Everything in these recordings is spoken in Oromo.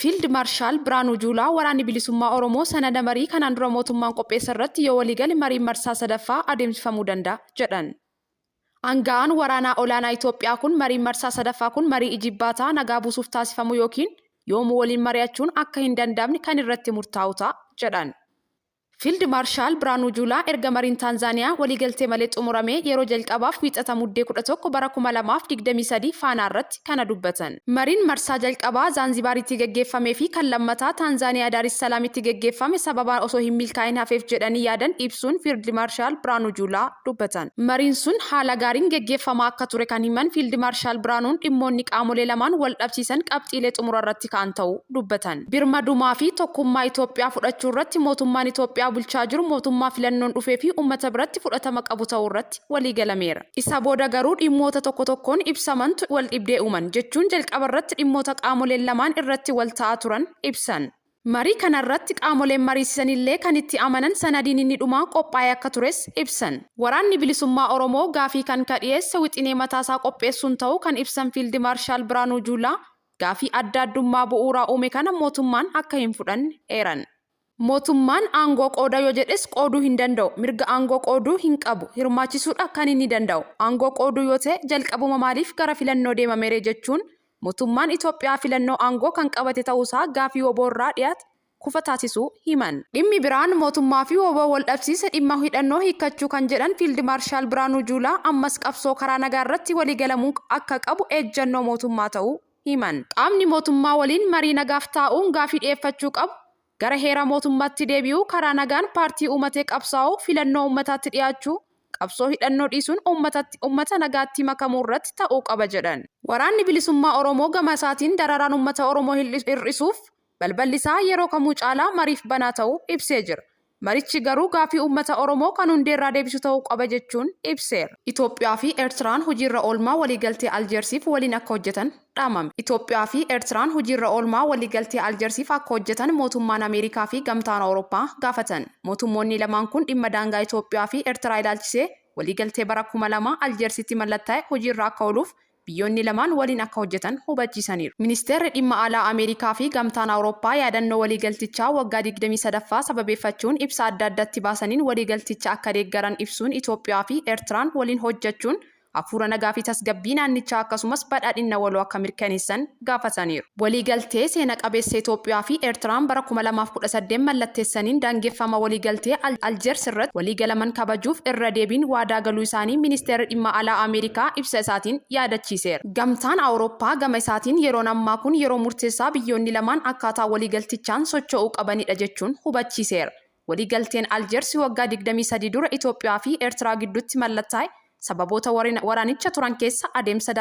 Fiild Maarshaal Biraanuu Juulaa waraanni bilisummaa Oromoo sanada marii kanaan dura mootummaan qopheesse irratti yoo waliigale mariin marsaa sadaffaa adeemsifamuu danda'a jedhan. Aanga'aan waraanaa olaanaa Itoophiyaa kun mariin marsaa sadaffaa kun marii ijibbaataa nagaa buusuuf taasifamu yookiin yoomuu waliin mari'achuun akka hin danda'amne kan irratti murtaa'u ta'a jedhan. Fiild Maarshaal Biraanuu Juulaa erga mariin Taanzaaniyaa waliigaltee malee xumuramee yeroo jalqabaaf wiixata muddee 11 bara 2023 faanaa irratti kana dubbatan. Mariin marsaa jalqabaa Zaanzibaaritti geggeeffamee fi kan lammataa Taanzaaniyaa Daar es Salaamitti geggeeffame sababaan osoo hin milkaa'in hafeef jedhanii yaadan ibsuun Fiild Maarshaal Biraanuu Juulaa dubbatan. Mariin sun haala gaariin geggeeffamaa akka ture kan himan Fiild Maarshaal Biraanuun dhimmoonni qaamolee lamaan wal dhabsiisan qabxiilee xumura irratti ka'an ta'uu dubbatan. Birmadumaa fi tokkummaa Itoophiyaa fudhachuu irratti mootummaan Itoophiyaa bulchaa jiru mootummaa filannoon dhufee fi uummata biratti fudhatama qabu ta'uu irratti walii galameera. Isa booda garuu dhimmoota tokko tokkoon ibsamantu wal dhibdee uuman jechuun jalqaba irratti dhimmoota qaamoleen lamaan irratti wal ta'aa turan ibsan. Marii kanarratti qaamoleen mariisisanillee kan itti amanan sanadiin inni dhumaa qophaa'ee akka tures ibsan. Waraanni bilisummaa Oromoo gaafii kan dhiyeesse wixinee mataasaa qopheessuun ta'uu kan ibsan Fiild Maarshaal Biraanuu Juulaa gaafii adda addummaa bu'uuraa uume kana mootummaan akka hin fudhanne eeran. Mootummaan aangoo qooda yoo jedhes qooduu hin danda'u. Mirga aangoo qooduu hin qabu. Hirmaachisuudha kan inni danda'u. Aangoo qooduu yoo ta'e jalqabuma maaliif gara filannoo deemameere jechuun mootummaan Itoophiyaa filannoo aangoo kan qabate ta'uusaa gaafii WBO irraa dhiyaate kufa taasisuu himan. Dhimmi biraan mootummaa fi WBO wal dhabsiise dhimma hidhannoo hiikkachuu kan jedhan Fiild Maarshaal Biraanuu Juulaa ammas qabsoo karaa nagaa irratti waliigalamuu akka qabu ejjennoo mootummaa ta'uu himan. Qaamni mootummaa waliin marii nagaaf taa'uun gaafii dhiyeeffachuu qabu. Gara heera mootummaatti deebi'uu karaa nagaan paartii uummatee qabsaa'uu filannoo uummataatti dhiyaachuu qabsoo hidhannoo dhiisuun uummata nagaatti makamuu irratti ta'uu qaba jedhan. Waraanni bilisummaa Oromoo gama isaatiin dararaan uummata Oromoo hir'isuuf balballi isaa yeroo kamuu caalaa mariif banaa ta'uu ibsee jira. Marichi garuu gaafii uummata Oromoo kan hundeerraa deebisu ta'uu qaba jechuun ibseera. Itoophiyaa fi Eertiraan hojiirra oolmaa waliigaltee Aljeersiif waliin akka hojjetan dhaamame. Itoophiyaa fi Eertiraan hojiirra oolmaa waliigaltee Aljeersiif akka hojjetan mootummaan Ameerikaa fi gamtaan Awurooppaa gaafatan. Mootummoonni lamaan kun dhimma daangaa Itoophiyaa fi Eertiraa ilaalchisee waliigaltee bara 2000 Aljeersitti mallattaa'e hojiirra akka ooluuf biyyoonni lamaan waliin akka hojjetan hubachiisaniiru. Ministeerri dhimma alaa Ameerikaa fi gamtaan Awurooppaa yaadannoo waliigaltichaa waggaa 23ffaa sababeeffachuun ibsa adda addatti baasaniin waliigalticha akka deeggaran ibsuun Itoophiyaa fi Eertiraan waliin hojjechuun hafuura nagaa fi tasgabbii naannichaa akkasumas badhaadhina waloo akka mirkaneessan gaafataniiru. Waliigaltee seena qabeessa Itoophiyaa fi Eertiraan bara 2018 mallatteessaniin daangeffama waliigaltee Aljeers irratti waliigalaman kabajuuf irra deebiin waadaa galuu isaanii ministeerri dhimma alaa Ameerikaa ibsa isaatiin yaadachiiseera. Gamtaan Awurooppaa gama isaatiin yeroon ammaa kun yeroo murteessaa biyyoonni lamaan akkaataa waliigaltichaan socho'uu qabanidha jechuun hubachiiseera. Waliigalteen Aljeers waggaa 23 dura Itoophiyaa fi Eertiraa gidduutti mallattaa'e sababoota waraanicha turan keessa adeemsa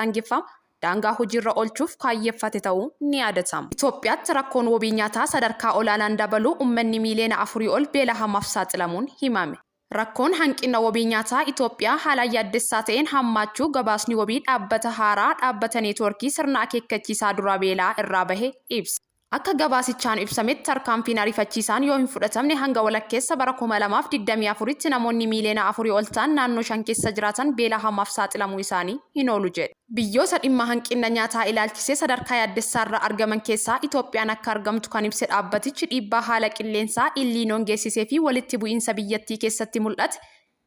daangaa hojiirra oolchuuf kaayyeeffate ta'uu ni yaadatama. Itoophiyaatti rakkoon wabii nyaataa sadarkaa olaanaan dabaluu uummanni miiliyoona 4 ol beela hamaaf saaxilamuun himame. Rakkoon hanqina wabii nyaataa Itoophiyaa haala yaaddessaa ta'een hammaachuu gabaasni wabii dhaabbata haaraa dhaabbata neetwoorkii sirna akeekkachiisaa duraa beelaa irraa bahe ibsa. Akka gabaasichaan ibsametti tarkaanfiin ariifachiisaan yoo hin fudhatamne hanga walakkeessa bara 2024tti namoonni miiliyoona 4 ol ta'an naannoo 5 keessa jiraatan beela hamaaf saaxilamuu isaanii hin oolu jedhe. Biyyoota dhimma hanqina nyaataa ilaalchisee sadarkaa yaaddessaarra argaman keessaa Itoophiyaan akka argamtu kan ibse dhaabbatichi dhiibbaa haala qilleensaa illiinoon geessisee fi walitti bu'iinsa biyyattii keessatti mul'ate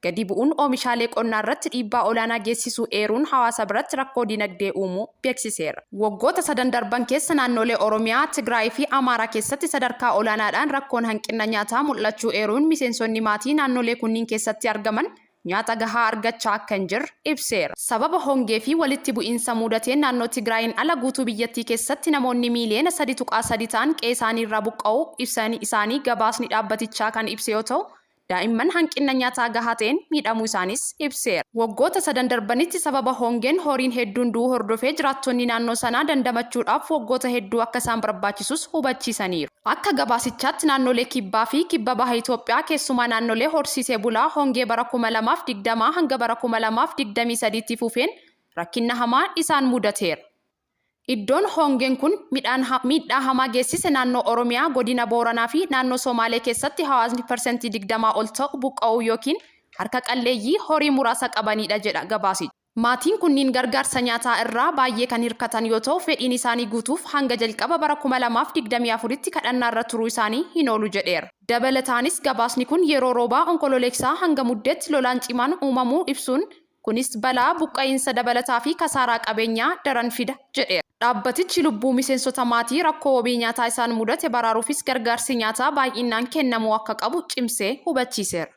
gadi bu'uun oomishaalee qonnaa irratti dhiibbaa olaanaa geessisuu eeruun hawaasa biratti rakkoo dinagdee uumuu beeksiseera. Waggoota 3 darban keessa naannolee Oromiyaa, Tigraay fi Amaaraa keessatti sadarkaa olaanaadhaan rakkoon hanqina nyaataa mul'achuu eeruun miseensonni maatii naannolee kunniin keessatti argaman nyaata gahaa argachaa akka hin jirre ibseera. Sababa hongee fi walitti bu'iinsa mudateen naannoo Tigraayin ala guutuu biyyattii keessatti namoonni miiliyoona 3.3 ta'an qe'ee isaanii irraa buqqa'uu isaanii gabaasni dhaabbatichaa kan ibse yoo ta'u, daa'imman hanqina nyaataa gahaa ta'een miidhamuu isaanis ibseera. Waggoota 3 darbanitti sababa hongeen horiin hedduun du'uu hordofee jiraattonni naannoo sanaa dandamachuudhaaf waggoota hedduu akka isaan barbaachisus hubachiisaniiru. Akka gabaasichaatti naannolee kibbaa fi kibba baha Itoophiyaa keessumaa naannolee horsiisee bulaa hongee bara 2020 hanga bara 2023tti fufeen rakkina hamaa isaan mudateera. Iddoon hongeen kun miidhaa hamaa geessise naannoo Oromiyaa, godina Booranaa fi naannoo Somaalee keessatti hawaasni % 20 ol ta'u buqqa'uu yookiin harka qalleeyyii horii muraasa qabanidha jedha gabaasichi. Maatiin kunniin gargaarsa nyaataa irraa baay'ee kan hirkatan yoo ta'u, fedhiin isaanii guutuuf hanga jalqaba bara 2024tti kadhannaa irra turuu isaanii hin oolu jedheera. Dabalataanis gabaasni kun yeroo roobaa onkololeessaa hanga muddeetti lolaan cimaan uumamuu ibsuun kunis balaa buqqa'iinsa dabalataa fi kasaaraa qabeenyaa daran fida jedheera. Dhaabbatichi lubbuu miseensota maatii rakkoo wabii nyaataa isaan mudate baraaruufis gargaarsi nyaataa baay'inaan kennamuu akka qabu cimsee hubachiiseera.